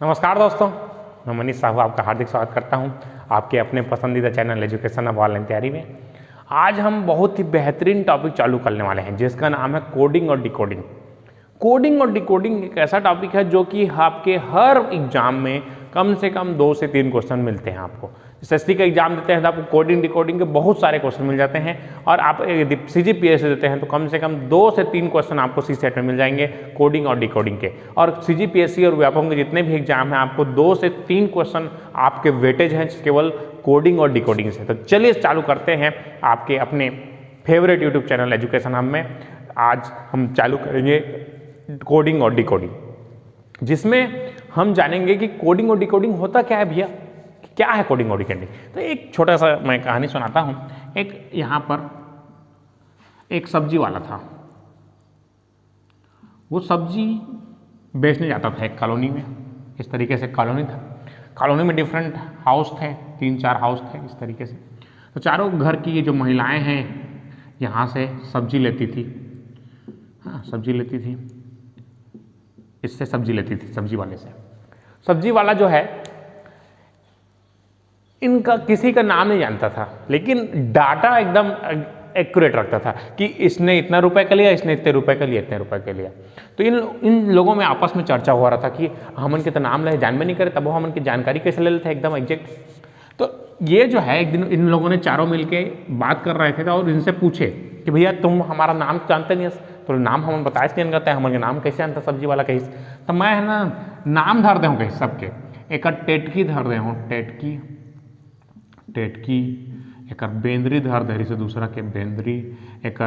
नमस्कार दोस्तों, मैं मनीष साहू आपका हार्दिक स्वागत करता हूं आपके अपने पसंदीदा चैनल एजुकेशन ऑफ ऑनलाइन तैयारी में। आज हम बहुत ही बेहतरीन टॉपिक चालू करने वाले हैं जिसका नाम है कोडिंग और डिकोडिंग। कोडिंग और डिकोडिंग एक ऐसा टॉपिक है जो कि आपके हर एग्जाम में कम से कम 2 से 3 क्वेश्चन मिलते हैं। आपको एसएससी का एग्जाम देते हैं तो आपको कोडिंग डिकोडिंग के बहुत सारे क्वेश्चन मिल जाते हैं, और आप यदि सीजीपीएससी देते हैं तो कम से कम 2 से 3 क्वेश्चन आपको सी सेट में मिल जाएंगे कोडिंग और डिकोडिंग के। और सीजीपीएससी और व्यापम के जितने भी एग्जाम हैं आपको 2 से 3 क्वेश्चन आपके वेटेज हैं केवल कोडिंग और डिकोडिंग से। तो चलिए चालू करते हैं आपके अपने favourite YouTube channel education hub में। आज हम चालू करेंगे कोडिंग और डिकोडिंग, जिसमें हम जानेंगे कि कोडिंग और डिकोडिंग होता क्या है भैया, क्या है कोडिंग और डिकोडिंग। तो एक छोटा सा मैं कहानी सुनाता हूं। एक यहां पर एक सब्जी वाला था, वो सब्जी बेचने जाता था एक कॉलोनी में। इस तरीके से कॉलोनी था, कॉलोनी में डिफरेंट हाउस थे, 3-4 हाउस थे इस तरीके से। तो चारों घर की ये जो महिलाएं हैं यहाँ से सब्जी लेती थी, हाँ सब्जी लेती थी, इससे सब्जी लेती थी सब्जी वाले से। सब्जी वाला जो है इनका किसी का नाम नहीं जानता था, लेकिन डाटा एकदम एक्यूरेट रखता था कि इसने इतना रुपए का लिया, इसने इतने रुपए का लिया, इतने रुपए का लिया। तो इन लोगों में आपस में चर्चा हो रहा था कि हमन के तो नाम ले जानबे नहीं करे, तब वो हमन की जानकारी कैसे ले लेते हैं एकदम एग्जैक्ट। तो ये जो है एक दिन इन लोगों ने चारों मिलके बात कर रहे थे और इनसे पूछे कि भैया तुम हमारा नाम जानते नहीं, तो नाम हम बताए नहीं करते हैं, हमारे नाम कैसे जानता सब्जी वाला कहीं। तो मैं है ना नाम धर दे हूँ कहीं सबके, एक टेटकी धर दे हूँ, टेटकी एक बेंद्री धर दे से दूसरा के बेंद्री, एक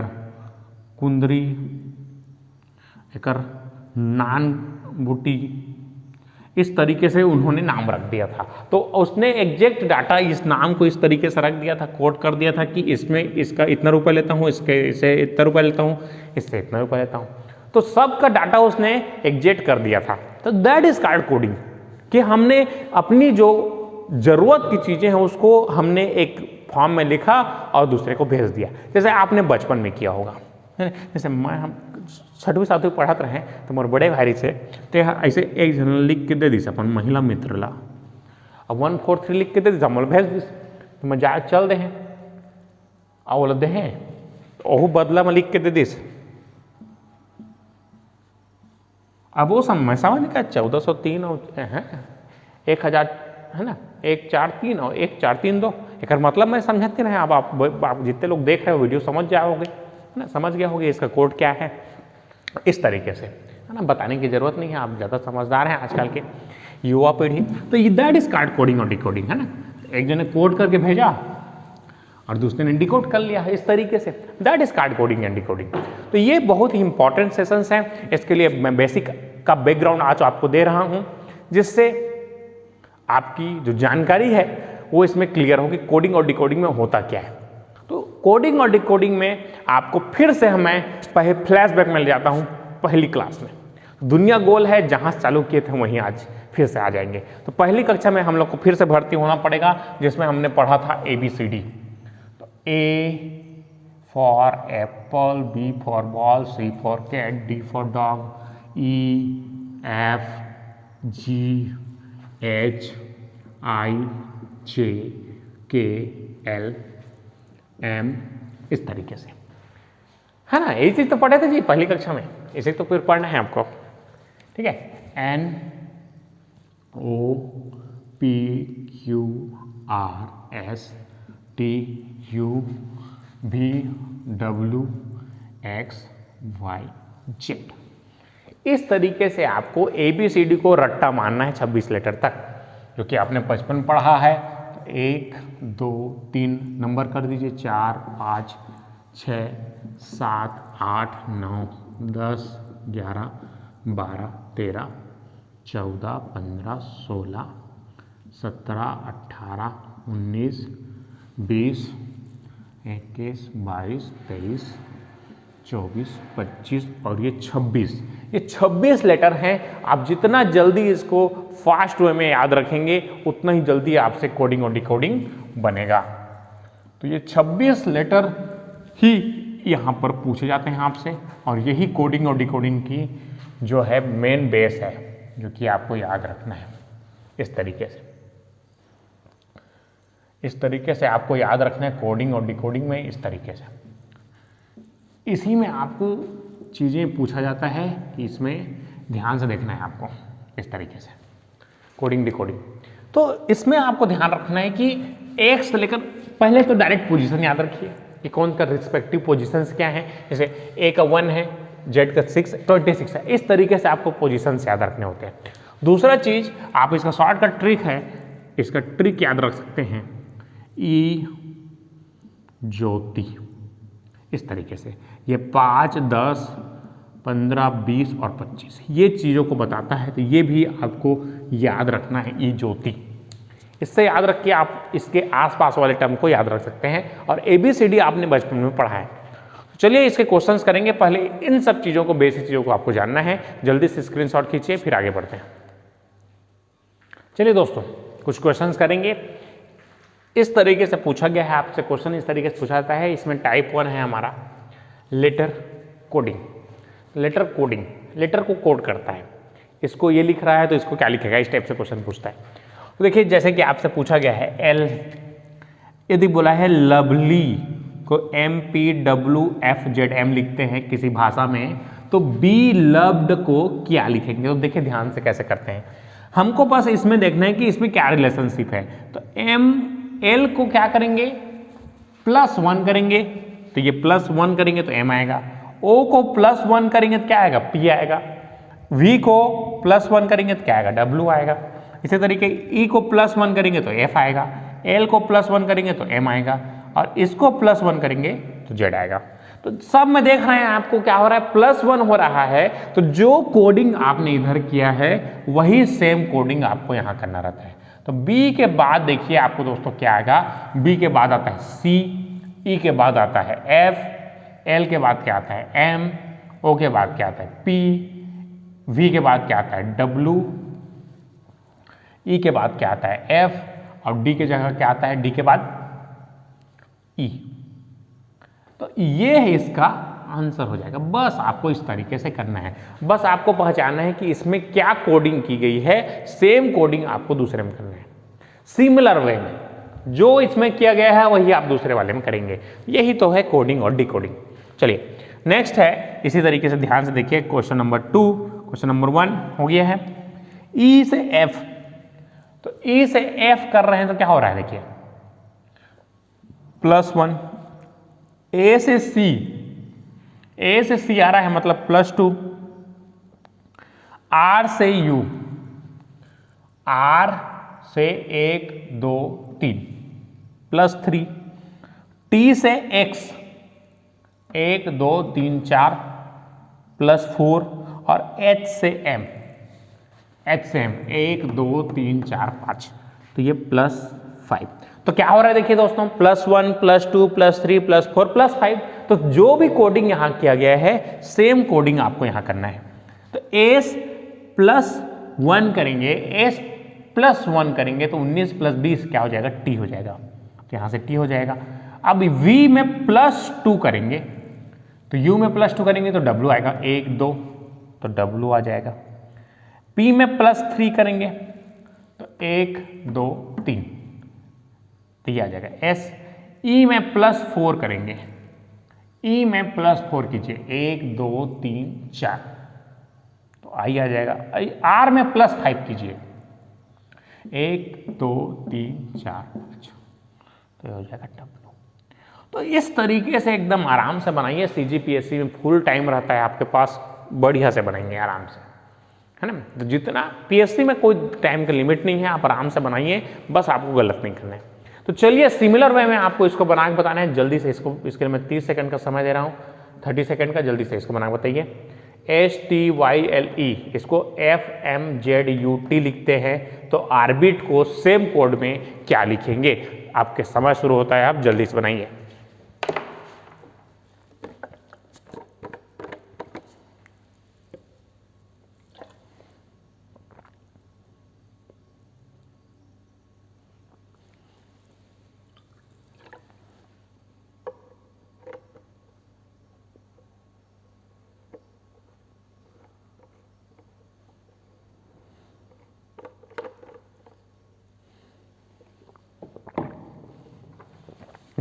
कुंदरी, एक नान बूटी। इस तरीके से उन्होंने नाम रख दिया था। तो उसने एग्जैक्ट डाटा इस नाम को इस तरीके से रख दिया था, कोड कर दिया था कि इसमें इसका इतना रुपए लेता हूँ, इससे इतना रुपए लेता हूँ, इससे इतना रुपए लेता हूँ। तो सबका डाटा उसने एग्जैक्ट कर दिया था। तो दैट इज कॉल्ड कोडिंग, कि हमने अपनी जो जरूरत की चीजें हैं उसको हमने एक फॉर्म में लिखा और दूसरे को भेज दिया। जैसे आपने बचपन में किया होगा, जैसे हम 6वीं 7वीं पढ़त रहे तो मोर बड़े भाई से तो ऐसे एक जन लिख के दे दी अपन महिला मित्र ला, अब 143 लिख के दे दी, मोल भेज दी। तो मैं जा चल दे और बोला दे ओहू बदला में लिख के दे दी। अब वो समय समझ का 1403 और 1000 है ना, 143 और 1432 एक मतलब मैं समझते रहे। अब आप जितने लोग देख रहे हो वीडियो समझ जाओगे ना, समझ गया होगे इसका कोड क्या है। इस तरीके से है ना, बताने की जरूरत नहीं है, आप ज़्यादा समझदार हैं आजकल के युवा पीढ़ी। तो दैट इज कॉल्ड कोडिंग और डिकोडिंग, है ना। एक जने कोड करके भेजा और दूसरे ने डिकोड कर लिया, इस तरीके say that is called coding and decoding. तो ये बहुत ही इंपॉर्टेंट सेशंस हैं। इसके लिए मैं बेसिक का बैकग्राउंड आज आपको दे रहा हूँ, जिससे आपकी जो जानकारी है वो इसमें क्लियर हो कि कोडिंग और डिकोडिंग में होता क्या है। तो कोडिंग और डिकोडिंग में आपको फिर से मैं पहले फ्लैशबैक में ले जाता हूं पहली क्लास में। दुनिया गोल है, जहां चालू किए थे वहीं आज फिर से आ जाएंगे। तो पहली कक्षा में हम लोग को फिर से भर्ती होना पड़ेगा, जिसमें हमने पढ़ा था ABCD। तो A for apple, B for ball, C for cat, D for dog, E F G H I J K L M, इस तरीके से, है ना। यही चीज तो पढ़े थे जी पहली कक्षा में, इसे तो फिर पढ़ना है आपको, ठीक है। N O P Q R S T U V W X Y Z। इस तरीके से आपको ABCD को रट्टा मारना है 26 लेटर तक, जो कि आपने बचपन पढ़ा है। 1 2 3 नंबर कर दीजिए, 4 5 6 7 8 9 10 11 12 13 14 15 16 17 18 19 20 21 22 23 24 25 और ये 26, ये 26 लेटर हैं। आप जितना जल्दी इसको फास्ट वे में याद रखेंगे उतना ही जल्दी आपसे कोडिंग और डिकोडिंग बनेगा। तो ये 26 लेटर ही यहाँ पर पूछे जाते हैं आपसे, और यही कोडिंग और डिकोडिंग की जो है मेन बेस है, जो कि आपको याद रखना है। इस तरीके से आपको याद रखना है कोडिंग और डिकोडिंग में, इस तरीके से। इसी में आपको चीज़ें पूछा जाता है कि इसमें ध्यान से देखना है आपको, इस तरीके से कोडिंग डिकोडिंग। तो इसमें आपको ध्यान रखना है कि एक से लेकर, पहले तो डायरेक्ट पोजीशन याद रखिए कि कौन का रिस्पेक्टिव पोजीशंस क्या है। जैसे ए का 1 है, जेड का 26 है, इस तरीके से आपको पोजीशंस याद रखने होते हैं। दूसरा चीज आप इसका शॉर्टकट ट्रिक है, इसका ट्रिक याद रख सकते हैं, ई ज्योति, इस तरीके से। ये 5, 10, 15, 20 और 25 ये चीज़ों को बताता है, तो ये भी आपको याद रखना है, ई ज्योति। इससे याद रख के आप इसके आसपास वाले टर्म को याद रख सकते हैं। और ABCD आपने बचपन में पढ़ा है। तो चलिए इसके क्वेश्चंस करेंगे। पहले इन सब चीज़ों को, बेसिक चीज़ों को आपको जानना है। जल्दी से स्क्रीनशॉट खींचिए, फिर आगे बढ़ते हैं। चलिए दोस्तों, कुछ क्वेश्चंस करेंगे। इस तरीके से पूछा गया है आपसे क्वेश्चन, इस तरीके से पूछा जाता है। इसमें टाइप 1 है हमारा letter coding. Letter coding, letter को कोड करता है। इसको ये लिख रहा है तो इसको क्या लिखेगा, इस टाइप से क्वेश्चन पूछता है। तो देखिए, जैसे कि आपसे पूछा गया है एल, यदि बोला है लवली को MPWFZM लिखते हैं किसी भाषा में, तो बी लव्ड को क्या लिखेंगे। तो देखिए ध्यान से कैसे करते हैं। हमको बस इसमें देखना है कि इसमें क्या रिलेशनशिप है। तो एल को क्या करेंगे, +1 करेंगे, तो ये +1 करेंगे तो M आएगा। O को +1 करेंगे तो क्या आएगा, P आएगा। V को +1 करेंगे तो क्या आएगा, W आएगा। इसी तरीके E को +1 करेंगे तो F आएगा, L को +1 करेंगे तो M आएगा, और इसको +1 करेंगे तो Z आएगा। तो सब में देख रहे हैं आपको क्या हो रहा है, +1 हो रहा है। तो जो कोडिंग आपने इधर किया है वही सेम कोडिंग आपको यहाँ करना रहता है। तो B के बाद देखिए आपको दोस्तों क्या आएगा, B के बाद आता है C, E के बाद आता है F, L के बाद क्या आता है M, O के बाद क्या आता है P, V के बाद क्या आता है W, E के बाद क्या आता है F, और D के जगह क्या आता है, D के बाद E। तो ये है इसका आंसर हो जाएगा। बस आपको इस तरीके से करना है। बस आपको पहचानना है कि इसमें क्या कोडिंग की गई है, सेम कोडिंग आपको दूसरे में करना है, सिमिलर वे में। जो इसमें किया गया है वही आप दूसरे वाले में करेंगे। यही तो है कोडिंग और डिकोडिंग। चलिए नेक्स्ट है, इसी तरीके से ध्यान से देखिए। क्वेश्चन नंबर 2, क्वेश्चन नंबर 1 हो गया है। E से F, तो E से F कर रहे हैं तो क्या हो रहा है, देखिए +1। A से C, A से C आ रहा है मतलब +2। R से U, R से 1, 2, 3 +3। T से X, 1, 2, 3, 4 +4, और H से M, 1, 2, 3, 4, 5, तो ये +5। तो क्या हो रहा है देखिए दोस्तों, +1, +2, +3, +4, +5। तो जो भी कोडिंग यहां किया गया है सेम कोडिंग आपको यहां करना है। तो S +1 करेंगे, S +1 करेंगे तो 19 + 20 क्या हो जाएगा, T हो जाएगा। तो यहां से T हो जाएगा। अब V में +2 करेंगे, तो U में +2 करेंगे तो W आएगा, 1, 2, तो W आ जाएगा। P में +3 करेंगे तो 1, 2, 3, तो ये आ जाएगा S। E में +4 करेंगे, E में +4 कीजिए, 1, 2, 3, 4, तो I आ जाएगा। R में +5 कीजिए, 1, 2, 3, 4, 5, तो ये हो जाएगा W। तो इस तरीके से एकदम आराम से बनाइए। CGPSC में फुल टाइम रहता है आपके पास, बढ़िया से बनाएंगे आराम से, है ना। तो जितना PSC में कोई टाइम का लिमिट नहीं है, आप आराम से बनाइए, बस आपको गलत नहीं करना है। तो चलिए सिमिलर वे में आपको इसको बना के बताना है। जल्दी से इसको, इसके लिए मैं 30 सेकंड का समय दे रहा हूँ, 30 सेकंड का। जल्दी से इसको बना के बताइए। STYLE, इसको FMZUT लिखते हैं, तो ऑर्बिट को सेम कोड में क्या लिखेंगे। आपके समय शुरू होता है, आप जल्दी से बनाइए।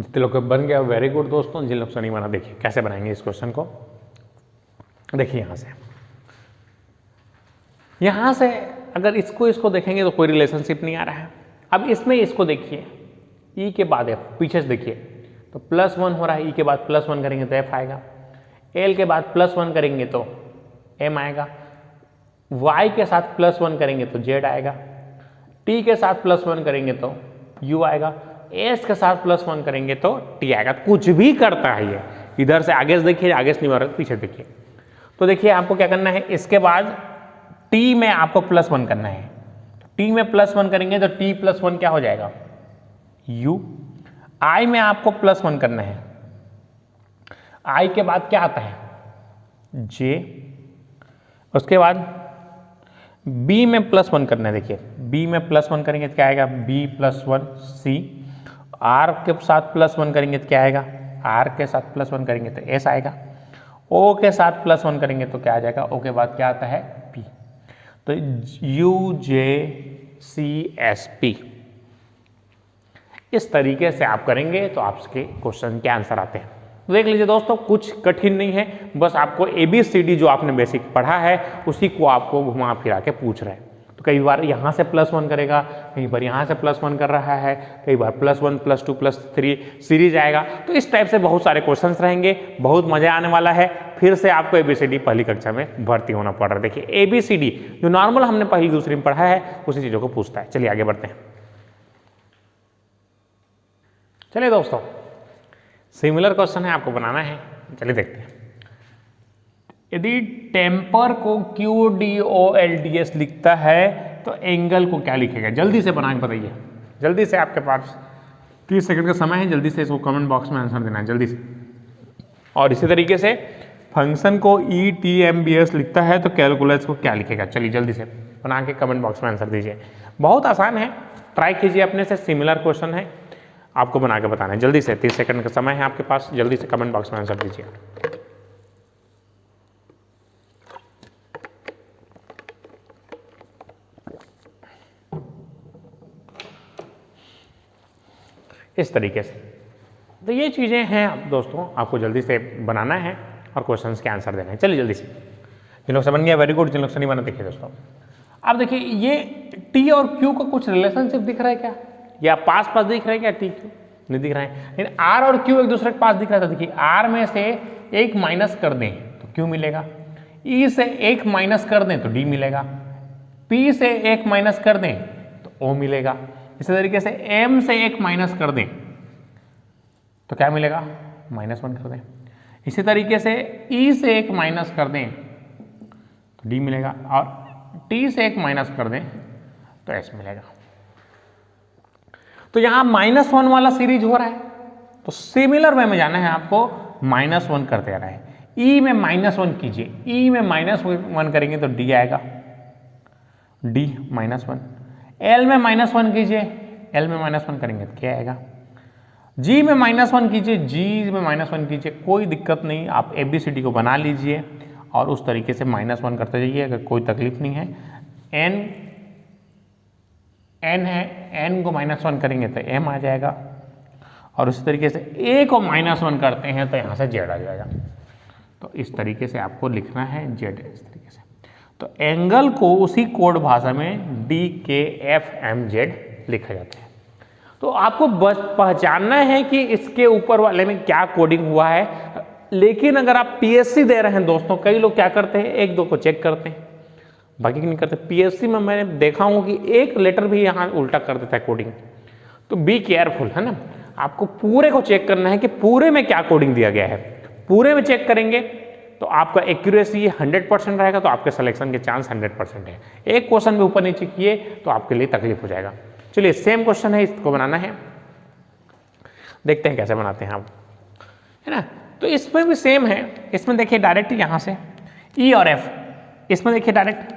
जितने लोग का बन गया वेरी गुड दोस्तों, जिन लोग से नहीं बना देखिए कैसे बनाएंगे इस क्वेश्चन को। देखिए यहाँ से अगर इसको देखेंगे तो कोई रिलेशनशिप नहीं आ रहा है। अब इसमें इसको देखिए, ई के बाद एफ, पीछे से देखिए तो +1 हो रहा है, ई के बाद +1 करेंगे तो एफ आएगा, एल के बाद +1 करेंगे तो एम आएगा, वाई के साथ +1 करेंगे तो जेड आएगा, टी के साथ +1 करेंगे तो यू आएगा, एस के साथ +1 करेंगे तो टी आएगा। कुछ भी करता है ये, इधर से आगे से देखिए, आगे से नहीं मार, पीछे देखिए। तो देखिए आपको क्या करना है, इसके बाद टी में आपको +1 करना है, टी में +1 करेंगे तो टी +1 क्या हो जाएगा यू। आई में आपको +1 करना है, आई के बाद क्या आता है जे, उसके बाद बी में +1 करना है। देखिए बी में +1 करेंगे तो क्या आएगा B+1 सी, आर के साथ +1 करेंगे तो क्या आएगा, आर के साथ +1 करेंगे तो एस आएगा, ओ के साथ +1 करेंगे तो क्या आ जाएगा, ओ के बाद क्या आता है पी। तो UJCSP इस तरीके से आप करेंगे तो आपके क्वेश्चन के आंसर आते हैं। तो देख लीजिए दोस्तों, कुछ कठिन नहीं है, बस आपको ABCD जो आपने बेसिक पढ़ा है उसी को आपको घुमा फिरा के पूछ रहे हैं। तो कई बार यहाँ से +1 करेगा, कई बार यहाँ से +1 कर रहा है, कई बार +1 +2 +3 सीरीज आएगा। तो इस टाइप से बहुत सारे क्वेश्चंस रहेंगे, बहुत मजा आने वाला है। फिर से आपको ABCD पहली कक्षा में भर्ती होना पड़ रहा है। देखिए ABCD जो नॉर्मल हमने पहली दूसरी में पढ़ा है उसी चीज़ों को पूछता है। चलिए आगे बढ़ते हैं। चलिए दोस्तों, सिमिलर क्वेश्चन है, आपको बनाना है। चलिए देखते हैं। यदि टेम्पर को QDOLDS लिखता है तो एंगल को क्या लिखेगा, जल्दी से बना के बताइए। जल्दी से, आपके पास 30 सेकंड का समय है, जल्दी से इसको कमेंट बॉक्स में आंसर देना है जल्दी से। और इसी तरीके से फंक्शन को ETMBS लिखता है तो कैलकुलस को क्या लिखेगा। चलिए जल्दी से बना के कमेंट बॉक्स में आंसर दीजिए। बहुत आसान है, ट्राई कीजिए अपने से, सिमिलर क्वेश्चन है, आपको बना के बताना है। जल्दी से 30 सेकंड का समय है आपके पास, जल्दी से कमेंट बॉक्स में आंसर दीजिए। इस तरीके से तो ये चीज़ें हैं दोस्तों, आपको जल्दी से बनाना है और क्वेश्चंस के आंसर देने हैं। चलिए जल्दी से, जिन लोग से बन गया वेरी गुड, जिन लोग से नहीं बना देखिए दोस्तों। अब देखिए ये टी और क्यू का कुछ रिलेशनशिप दिख रहा है क्या, या पास पास दिख रहा है क्या, टी क्यू नहीं दिख रहा है, लेकिन आर और क्यू एक दूसरे के पास दिख रहा था। देखिए आर में से एक माइनस कर दें तो क्यू मिलेगा, ई से एक माइनस कर दें तो डी मिलेगा, पी से एक माइनस कर दें तो ओ मिलेगा। इसी तरीके से एम से एक माइनस कर दें तो क्या मिलेगा, -1 कर दें। इसी तरीके से ई से एक माइनस कर दें तो डी मिलेगा, और टी से एक माइनस कर दें तो एस मिलेगा। तो यहां -1 वाला सीरीज हो रहा है, तो सिमिलर वे में जाना है आपको, -1 करते रहा है। ई में -1 कीजिए, ई में -1 करेंगे तो डी आएगा, डी -1। एल में -1 कीजिए, एल में -1 करेंगे तो क्या आएगा, जी में -1 कीजिए, जी में -1 कीजिए, कोई दिक्कत नहीं, आप ABCD को बना लीजिए और उस तरीके से -1 करते जाइए, अगर कोई तकलीफ नहीं है। एन है, एन को -1 करेंगे तो एम आ जाएगा, और उसी तरीके से ए को -1 करते हैं तो यहाँ से जेड आ जाएगा। तो इस तरीके से आपको लिखना है जेड, इस तरीके से। तो एंगल को उसी कोड भाषा में DKFMZ लिखा जाता है। तो आपको बस पहचानना है कि इसके ऊपर वाले में क्या कोडिंग हुआ है। लेकिन अगर आप PSC दे रहे हैं दोस्तों, कई लोग क्या करते हैं, एक दो को चेक करते हैं, बाकी नहीं करते। PSC में मैंने देखा हूँ कि एक लेटर भी यहाँ उल्टा कर देता है कोडिंग। तो बी केयरफुल, है ना, आपको पूरे को चेक करना है कि पूरे में क्या कोडिंग दिया गया है। पूरे में चेक करेंगे तो आपका एक्यूरेसी 100% रहेगा, तो आपके सिलेक्शन के चांस 100% है। एक क्वेश्चन में ऊपर नीचे किए तो आपके लिए तकलीफ हो जाएगा। चलिए सेम क्वेश्चन है, इसको बनाना है, देखते हैं कैसे बनाते हैं आप, है ना। तो इसमें भी सेम है, इसमें देखिए डायरेक्ट यहाँ से ई और एफ, इसमें देखिए डायरेक्ट,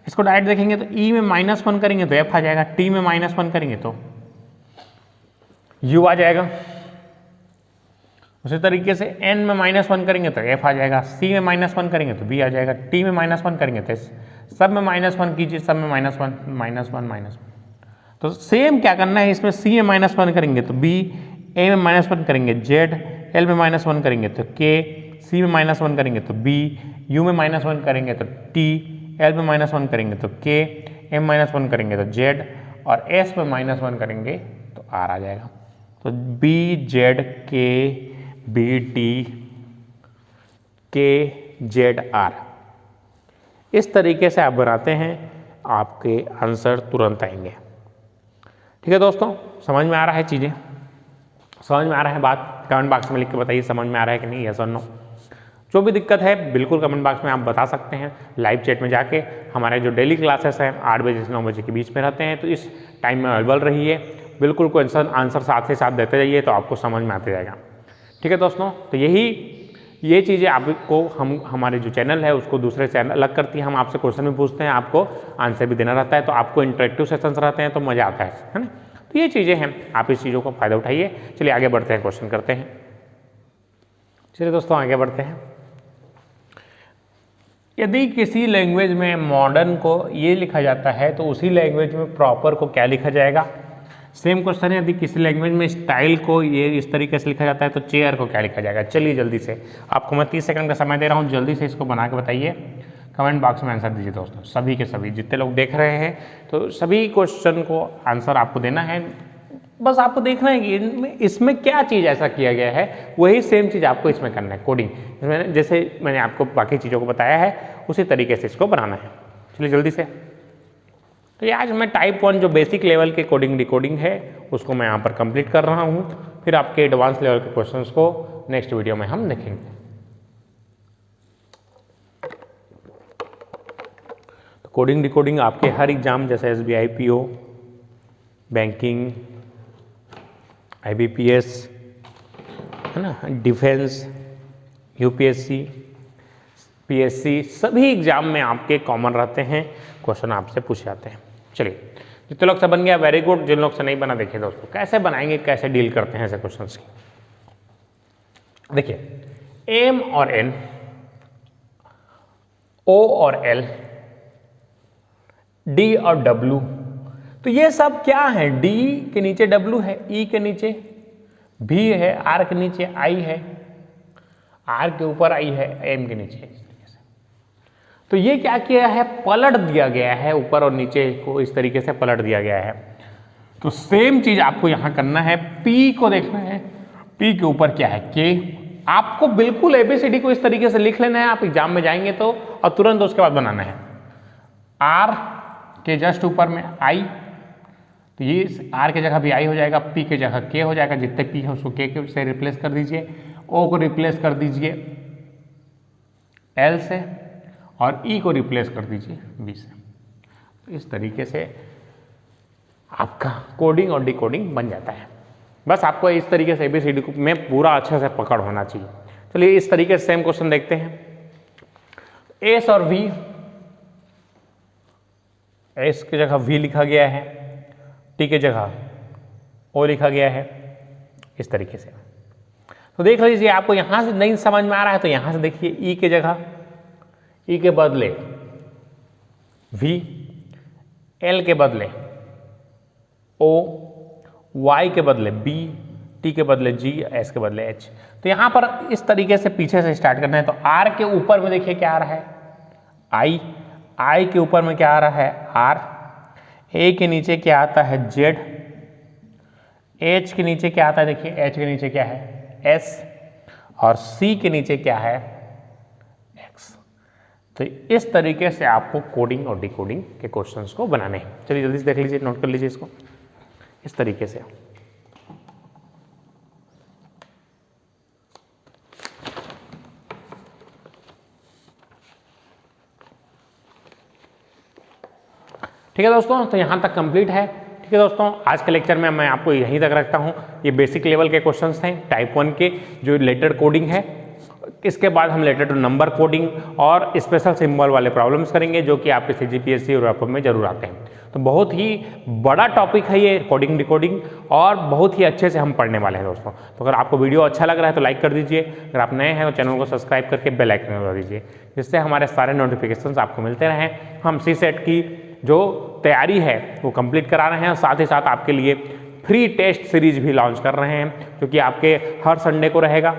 इसको डायरेक्ट देखेंगे तो ई में -1 करेंगे तो एफ आ जाएगा, टी में -1 करेंगे तो यू आ जाएगा। उसी तरीके से एन में -1 करेंगे तो एफ आ जाएगा, सी में -1 करेंगे तो बी आ जाएगा, टी में -1 करेंगे तो एस। सब में -1 कीजिए, सब में -1 -1 -1। तो सेम क्या करना है, इसमें सी में -1 करेंगे तो बी, ए में -1 करेंगे जेड, एल में -1 करेंगे तो के, सी में -1 करेंगे तो बी, यू में -1 करेंगे तो टी, एल में -1 करेंगे तो के, एम -1 करेंगे तो जेड और एस में -1 करेंगे तो आर आ जाएगा। तो बी जेड के बी टी के जेड आर, इस तरीके से आप बनाते हैं, आपके आंसर तुरंत आएंगे। ठीक है दोस्तों, समझ में आ रहा है चीज़ें, समझ में आ रहा है बात? कमेंट बॉक्स में लिख के बताइए समझ में आ रहा है कि नहीं, यस और नो। जो भी दिक्कत है बिल्कुल कमेंट बॉक्स में आप बता सकते हैं। लाइव चैट में जाके हमारे जो डेली क्लासेस हैं 8 बजे से 9 बजे के बीच में रहते हैं, तो इस टाइम में अवेलेबल रहिए। बिल्कुल क्वेश्चन आंसर साथ ही साथ देते जाइए तो आपको समझ में आते जाएगा। ठीक है दोस्तों, तो ये चीज़ें आपको हमारे जो चैनल है उसको दूसरे चैनल अलग करती है। हम आपसे क्वेश्चन भी पूछते हैं, आपको आंसर भी देना रहता है, तो आपको इंटरेक्टिव सेशंस रहते हैं तो मज़ा आता है ना। तो ये चीज़ें हैं, आप इस चीज़ों का फ़ायदा उठाइए। चलिए आगे बढ़ते हैं, क्वेश्चन करते हैं। चलिए दोस्तों आगे बढ़ते हैं। यदि किसी लैंग्वेज में मॉडर्न को ये लिखा जाता है तो उसी लैंग्वेज में प्रॉपर को क्या लिखा जाएगा? सेम क्वेश्चन है, यदि किसी लैंग्वेज में स्टाइल को ये इस तरीके से लिखा जाता है तो चेयर को क्या लिखा जाएगा? चलिए जल्दी से, आपको मैं 30 सेकंड का समय दे रहा हूँ, जल्दी से इसको बना के बताइए। कमेंट बॉक्स में आंसर दीजिए दोस्तों, सभी के सभी जितने लोग देख रहे हैं, तो सभी क्वेश्चन को आंसर आपको देना है। बस आपको देखना है कि इसमें क्या चीज़ ऐसा किया गया है, वही सेम चीज़ आपको इसमें करना है। कोडिंग जैसे मैंने आपको बाकी चीज़ों को बताया है उसी तरीके से इसको बनाना है। चलिए जल्दी से। तो ये आज मैं टाइप 1 जो बेसिक लेवल के कोडिंग डिकोडिंग है उसको मैं यहाँ पर कंप्लीट कर रहा हूँ, फिर आपके एडवांस लेवल के क्वेश्चंस को नेक्स्ट वीडियो में हम देखेंगे। तो कोडिंग डिकोडिंग आपके हर एग्जाम जैसे SBI PO, बैंकिंग, IBPS है ना, डिफेंस, UPSC, PSC, सभी एग्जाम में आपके कॉमन रहते हैं, क्वेश्चन आपसे पूछे जाते हैं। चलिए जितने लोग से बन गया वेरी गुड, जिन लोग से नहीं बना देखिए दोस्तों कैसे बनाएंगे, कैसे डील करते हैं ऐसे क्वेश्चन की। देखिए M और N, O और L, D और W, तो ये सब क्या है? D के नीचे W है, E के नीचे V है, R के नीचे I है, R के ऊपर I है, M के नीचे। तो ये क्या किया है? पलट दिया गया है, ऊपर और नीचे को इस तरीके से पलट दिया गया है। तो सेम चीज आपको यहां करना है, P को देखना है, P के ऊपर क्या है? K। आपको बिल्कुल ABCD को इस तरीके से लिख लेना है, आप एग्जाम में जाएंगे तो, और तुरंत उसके बाद बनाना है। R के जस्ट ऊपर में I, तो ये R की जगह भी I हो जाएगा, P की जगह K हो जाएगा, जितने P है उसको K से रिप्लेस कर दीजिए, O को रिप्लेस कर दीजिए L से, और E को रिप्लेस कर दीजिए V से। तो इस तरीके से आपका कोडिंग और डिकोडिंग बन जाता है। बस आपको इस तरीके से ABCD में पूरा अच्छे से पकड़ होना चाहिए। चलिए इस तरीके से सेम क्वेश्चन देखते हैं। S और V, S की जगह V लिखा गया है, T की जगह O लिखा गया है, इस तरीके से। तो देख लीजिए, आपको यहां से नहीं समझ में आ रहा है तो यहां से देखिए, E की जगह E के बदले V, L के बदले O, Y के बदले B, T के बदले G, S के बदले H। तो यहां पर इस तरीके से पीछे से स्टार्ट करना है। तो R के ऊपर में देखिए क्या आ रहा है? I के ऊपर में क्या आ रहा है? R, A के नीचे क्या आता है? Z, H के नीचे क्या आता है? देखिए H के नीचे क्या है? S, और C के नीचे क्या है? तो इस तरीके से आपको कोडिंग और डिकोडिंग के क्वेश्चंस को बनाने हैं। चलिए जल्दी से देख लीजिए, नोट कर लीजिए इसको इस तरीके से। ठीक है दोस्तों, तो यहां तक कंप्लीट है। ठीक है दोस्तों, आज के लेक्चर में मैं आपको यहीं तक रखता हूं। ये बेसिक लेवल के क्वेश्चंस हैं टाइप 1 के, जो लेटर कोडिंग है। इसके बाद हम लेटर टू नंबर कोडिंग और स्पेशल सिंबल वाले प्रॉब्लम्स करेंगे, जो कि आपके CGPSC और रैपअप में जरूर आते हैं। तो बहुत ही बड़ा टॉपिक है ये कोडिंग डिकोडिंग, और बहुत ही अच्छे से हम पढ़ने वाले हैं दोस्तों। तो अगर आपको वीडियो अच्छा लग रहा है तो लाइक कर दीजिए, अगर आप नए हैं तो चैनल को सब्सक्राइब करके बेल आइकन दबा दीजिए, जिससे हमारे सारे नोटिफिकेशंस आपको मिलते रहें। हम CSET की जो तैयारी है वो कंप्लीट करा रहे हैं, और साथ ही साथ आपके लिए फ्री टेस्ट सीरीज भी लॉन्च कर रहे हैं जो कि आपके हर संडे को रहेगा,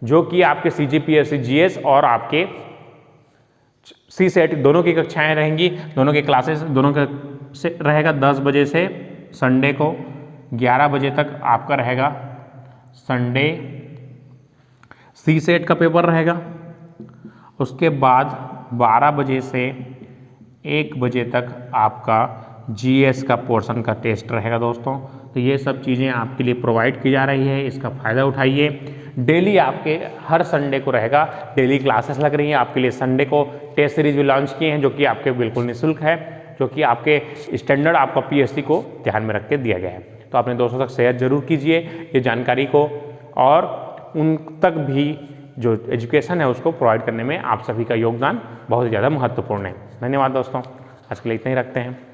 जो कि आपके CGPSC GS और आपके CSET दोनों की कक्षाएं रहेंगी, दोनों के क्लासेस दोनों का से रहेगा 10 बजे से संडे को 11 बजे तक आपका रहेगा संडे CSET का पेपर रहेगा। उसके बाद 12 बजे से 1 बजे तक आपका GS का पोर्शन का टेस्ट रहेगा दोस्तों। तो ये सब चीज़ें आपके लिए प्रोवाइड की जा रही है, इसका फ़ायदा उठाइए। डेली आपके हर संडे को रहेगा, डेली क्लासेस लग रही हैं आपके लिए। संडे को टेस्ट सीरीज भी लॉन्च किए हैं जो कि आपके बिल्कुल निःशुल्क है, जो कि आपके स्टैंडर्ड आपका PSC को ध्यान में रख के दिया गया है। तो अपने दोस्तों तक शेयर जरूर कीजिए ये जानकारी को, और उन तक भी जो एजुकेशन है उसको प्रोवाइड करने में आप सभी का योगदान बहुत ज़्यादा महत्वपूर्ण है। धन्यवाद दोस्तों, आज के लिए इतना ही रखते हैं।